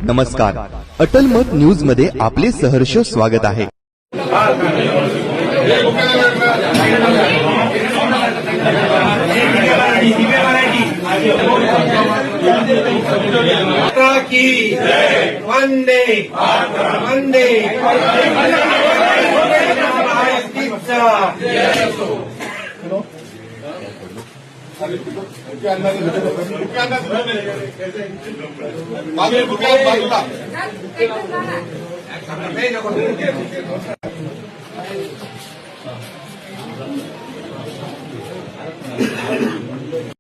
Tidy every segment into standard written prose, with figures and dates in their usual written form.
नमस्कार, अटल मत न्यूज मध्ये आपले सहर्ष स्वागत आहे। वंदे वंदे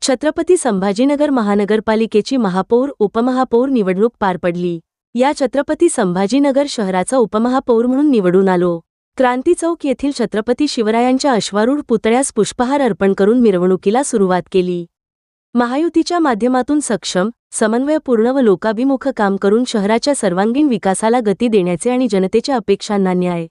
छत्रपती संभाजीनगर महानगरपालिकेची महापौर उपमहापौर निवडणूक पार पडली। या छत्रपती संभाजीनगर शहराचा उपमहापौर म्हणून निवडून आलो। क्रांती चौक येथील छत्रपती शिवरायांच्या अश्वारूढ पुतळ्यास पुष्पहार अर्पण करून मिरवणुकीला सुरुवात केली। महायुतीच्या माध्यमातून सक्षम, समन्वयपूर्ण व लोकाभिमुख काम करून शहराच्या सर्वांगीण विकासाला गती देण्याचे आणि जनतेच्या अपेक्षांना न्याय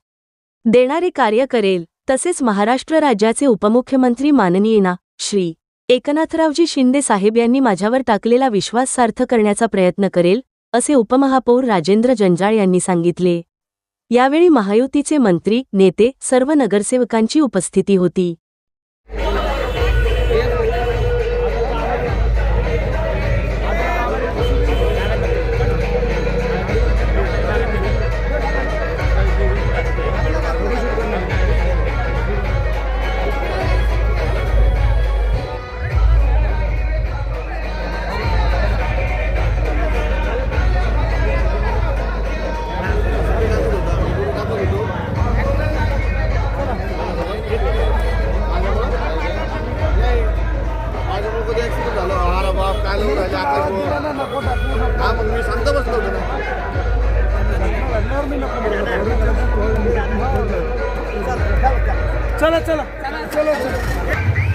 देणारे कार्य करेल, तसेच महाराष्ट्र राज्याचे उपमुख्यमंत्री माननीय ना. श्री. एकनाथरावजी शिंदे साहेब यांनी माझ्यावर टाकलेला विश्वास सार्थ करण्याचा प्रयत्न करेल, असे उपमहापौर राजेंद्र जंजाळ यांनी सांगितले। यावेळी महायुतीचे मंत्री, नेते, सर्व नगरसेवकांची उपस्थिती होती। चला चला चला चला।